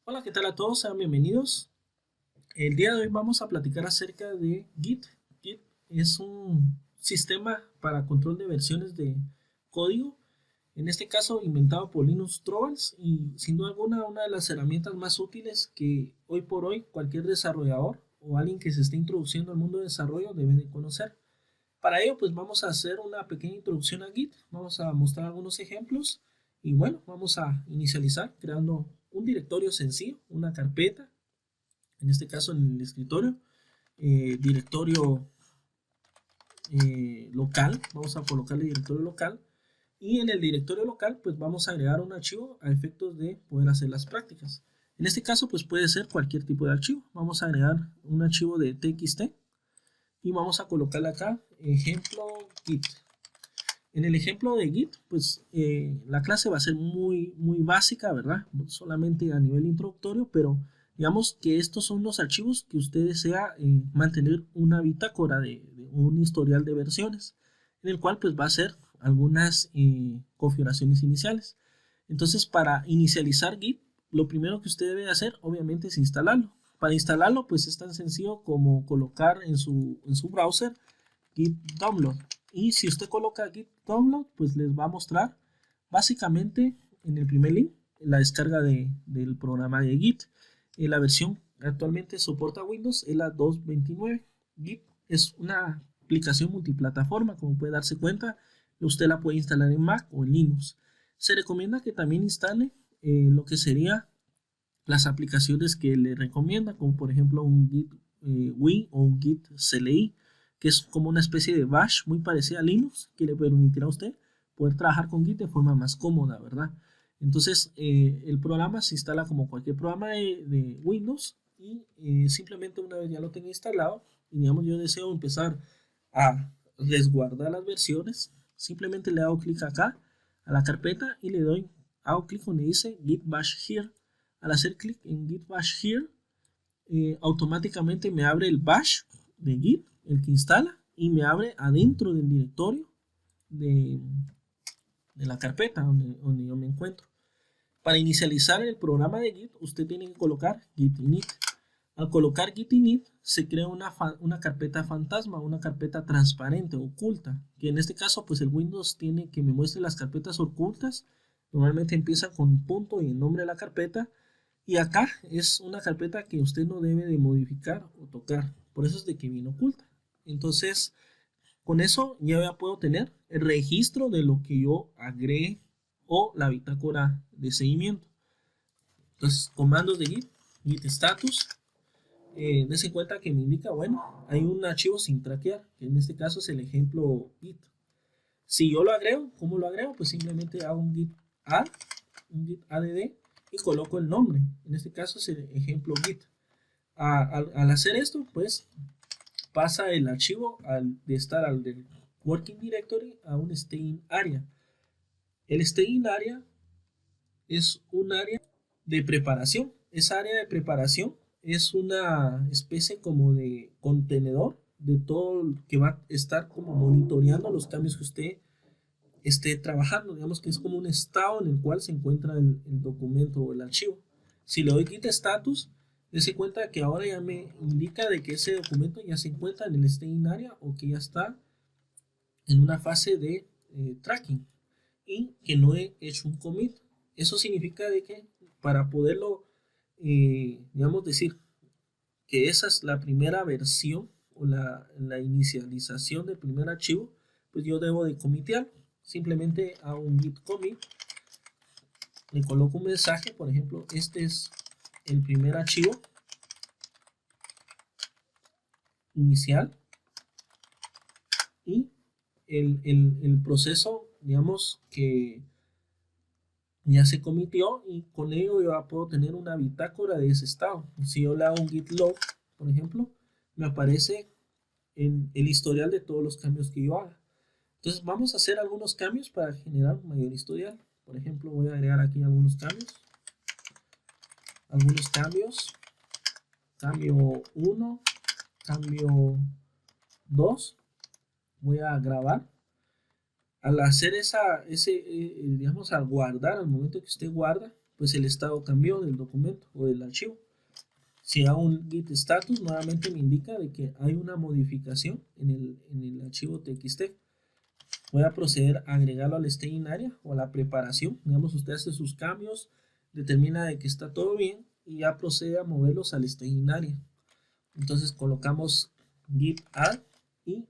Hola, ¿qué tal a todos? Sean bienvenidos. El día de hoy vamos a platicar acerca de Git. Git es un sistema para control de versiones de código, en este caso inventado por Linus Torvalds y sin duda alguna una de las herramientas más útiles que hoy por hoy cualquier desarrollador o alguien que se esté introduciendo al mundo de desarrollo debe de conocer. Para ello, pues vamos a hacer una pequeña introducción a Git, vamos a mostrar algunos ejemplos y bueno, vamos a inicializar creando un directorio sencillo, una carpeta, en este caso en el escritorio, directorio local, vamos a colocarle directorio local y en el directorio local pues vamos a agregar un archivo a efectos de poder hacer las prácticas. En este caso pues puede ser cualquier tipo de archivo, vamos a agregar un archivo de txt y vamos a colocarle acá ejemplo git. En el ejemplo de Git, pues la clase va a ser muy básica, ¿verdad? Solamente a nivel introductorio, pero digamos que estos son los archivos que usted desea mantener una bitácora de un historial de versiones, en el cual pues va a ser algunas configuraciones iniciales. Entonces, para inicializar Git, lo primero que usted debe hacer, obviamente, es instalarlo. Para instalarlo, pues es tan sencillo como colocar en su browser Git Download. Y si usted coloca Git Download, pues les va a mostrar básicamente en el primer link la descarga del programa de Git. La versión actualmente soporta Windows es la 2.29. Git es una aplicación multiplataforma, como puede darse cuenta. Usted la puede instalar en Mac o en Linux. Se recomienda que también instale lo que sería las aplicaciones que le recomienda, como por ejemplo un Git Win o un Git CLI, que es como una especie de bash muy parecida a Linux, que le permitirá a usted poder trabajar con Git de forma más cómoda, ¿verdad? Entonces, el programa se instala como cualquier programa de Windows y simplemente una vez ya lo tenga instalado, y digamos yo deseo empezar a resguardar las versiones, simplemente le hago clic acá a la carpeta y hago clic donde dice Git Bash Here. Al hacer clic en Git Bash Here, automáticamente me abre el bash de Git, el que instala, y me abre adentro del directorio de, de la carpeta donde yo me encuentro. Para inicializar el programa de Git, usted tiene que colocar Git init. Al colocar Git init, se crea una carpeta fantasma, una carpeta transparente, oculta, que en este caso, pues el Windows tiene que me muestre las carpetas ocultas. Normalmente empieza con un punto y el nombre de la carpeta. Y acá es una carpeta que usted no debe de modificar o tocar. Por eso es de que viene oculta. Entonces, con eso ya puedo tener el registro de lo que yo agregué o la bitácora de seguimiento. Entonces, comandos de git status, dése cuenta que me indica, bueno, hay un archivo sin traquear, que en este caso es el ejemplo git. Si yo lo agrego, ¿cómo lo agrego? Pues simplemente hago un git add, un git add y coloco el nombre. En este caso es el ejemplo git. Al hacer esto, pues pasa el archivo de estar al del working directory a un staging area. El staging area es un área de preparación. Esa área de preparación es una especie como de contenedor de todo que va a estar como monitoreando los cambios que usted esté trabajando. Digamos que es como un estado en el cual se encuentra el documento o el archivo. Si le doy git status, dése cuenta que ahora ya me indica de que ese documento ya se encuentra en el staging area o que ya está en una fase de tracking y que no he hecho un commit. Eso significa de que para poderlo, digamos, decir que esa es la primera versión o la inicialización del primer archivo, pues yo debo de comitear. Simplemente hago un git commit, le coloco un mensaje, por ejemplo, este es el primer archivo inicial y el proceso, digamos, que ya se comitió y con ello yo puedo tener una bitácora de ese estado. Si yo le hago un git log, por ejemplo, me aparece en el historial de todos los cambios que yo haga. Entonces vamos a hacer algunos cambios para generar un mayor historial. Por ejemplo, voy a agregar aquí algunos cambios. Cambio 1, cambio 2. Voy a grabar. Al hacer digamos, al guardar, al momento que usted guarda, pues el estado cambió del documento o del archivo. Si hago un git status, nuevamente me indica de que hay una modificación en el archivo txt. Voy a proceder a agregarlo al staging area o a la preparación. Digamos, usted hace sus cambios, determina de que está todo bien y ya procede a moverlos al staging area. Entonces colocamos git add y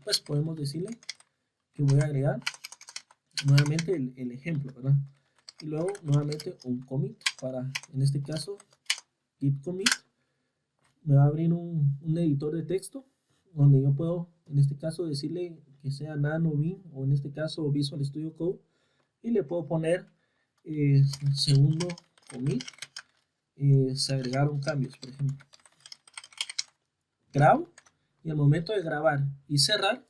pues podemos decirle que voy a agregar nuevamente el ejemplo, ¿verdad? Y luego nuevamente un commit para, en este caso, git commit. Me va a abrir un editor de texto donde yo puedo, en este caso, decirle que sea Nano, Vim o en este caso Visual Studio Code y le puedo poner segundo commit. Se agregaron cambios, por ejemplo. Grabo y al momento de grabar y cerrar,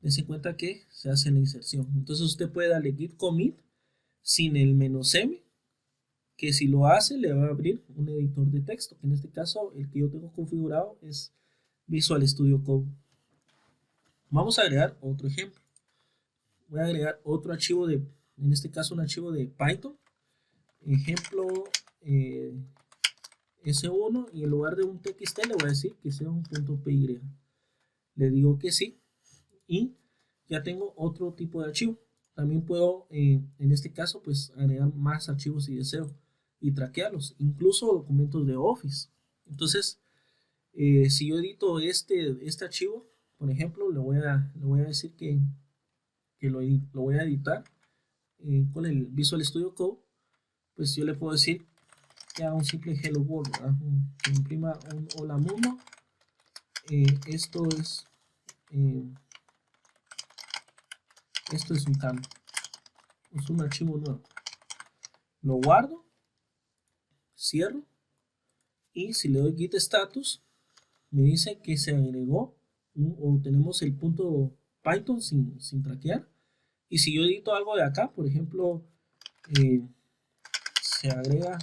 dense cuenta que se hace la inserción. Entonces usted puede darle git commit sin el "-m", que si lo hace le va a abrir un editor de texto, que en este caso el que yo tengo configurado es Visual Studio Code. Vamos a agregar otro ejemplo. Voy a agregar otro archivo de, en este caso un archivo de Python, ejemplo S1, y en lugar de un txt le voy a decir que sea un .py. Le digo que sí y ya tengo otro tipo de archivo. También puedo, en este caso, pues agregar más archivos si deseo y traquearlos, incluso documentos de Office. Entonces, si yo edito este archivo, por ejemplo, le voy a decir que lo voy a editar con el Visual Studio Code, pues yo le puedo decir que haga un simple hello world, ¿verdad? Que imprima un hola mundo. Esto es un cambio, es un archivo nuevo. Lo guardo, cierro y si le doy git status me dice que se agregó o tenemos el punto Python sin traquear. Y si yo edito algo de acá, por ejemplo, se agrega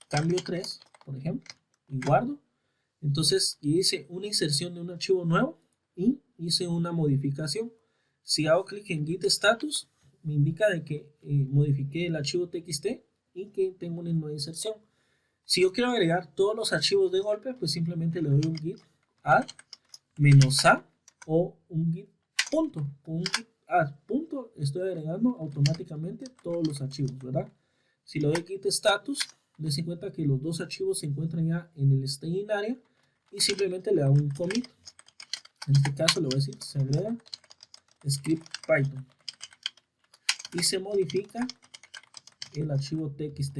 cambio 3, por ejemplo, y guardo, entonces hice una inserción de un archivo nuevo y hice una modificación. Si hago clic en git status, me indica de que modifiqué el archivo txt y que tengo una nueva inserción. Si yo quiero agregar todos los archivos de golpe, pues simplemente le doy un git add -a o un git punto. Con un git add punto estoy agregando automáticamente todos los archivos, ¿verdad? Si le doy git status, dense cuenta que los dos archivos se encuentran ya en el staging area y simplemente le hago un commit. En este caso le voy a decir se agrega script Python y se modifica el archivo txt.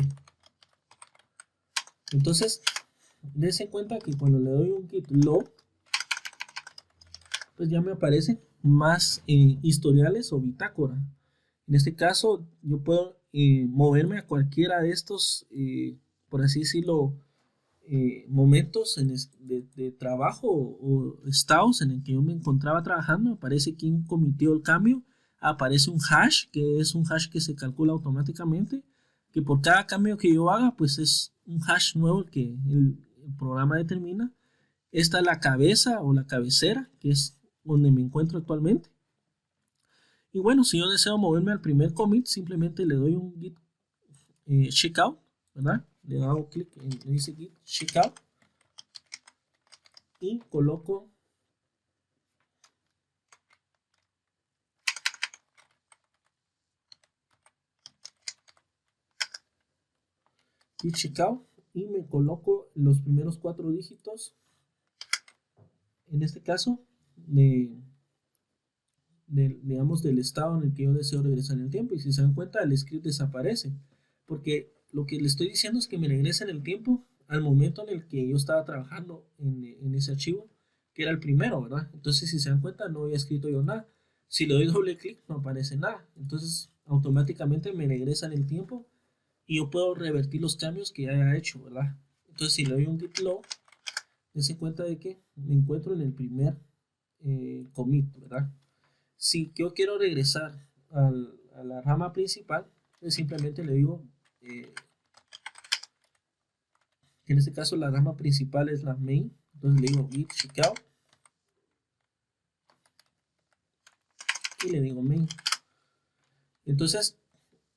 Entonces, dense cuenta que cuando le doy un git log, pues ya me aparecen más historiales o bitácora. En este caso, yo puedo moverme a cualquiera de estos, por así decirlo, momentos de trabajo o estados en el que yo me encontraba trabajando. Aparece quién cometió el cambio, aparece un hash, que es un hash que se calcula automáticamente, que por cada cambio que yo haga, pues es un hash nuevo que el programa determina. Esta es la cabeza o la cabecera, que es donde me encuentro actualmente. Y bueno, si yo deseo moverme al primer commit, simplemente le doy un git checkout, ¿verdad? Le hago clic en ese git checkout y coloco git checkout y me coloco los primeros 4 dígitos, en este caso, digamos, del estado en el que yo deseo regresar en el tiempo. Y si se dan cuenta, el script desaparece, porque lo que le estoy diciendo es que me regresa en el tiempo al momento en el que yo estaba trabajando en ese archivo, que era el primero, ¿verdad? Entonces, si se dan cuenta, no había escrito yo nada. Si le doy doble clic, no aparece nada. Entonces, automáticamente me regresa en el tiempo y yo puedo revertir los cambios que ya haya hecho, ¿verdad? Entonces, si le doy un git log, dense cuenta de que me encuentro en el primer commit, ¿verdad? Si yo quiero regresar a la rama principal, pues simplemente le digo que en este caso la rama principal es la main. Entonces le digo git checkout y le digo main. Entonces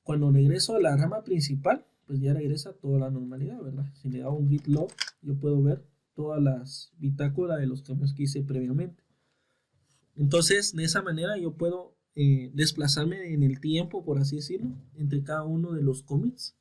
Cuando regreso a la rama principal, pues ya regresa toda la normalidad, ¿verdad? Si le hago un git log, yo puedo ver todas las bitácoras de los cambios que hice previamente. Entonces, de esa manera yo puedo desplazarme en el tiempo, por así decirlo, entre cada uno de los commits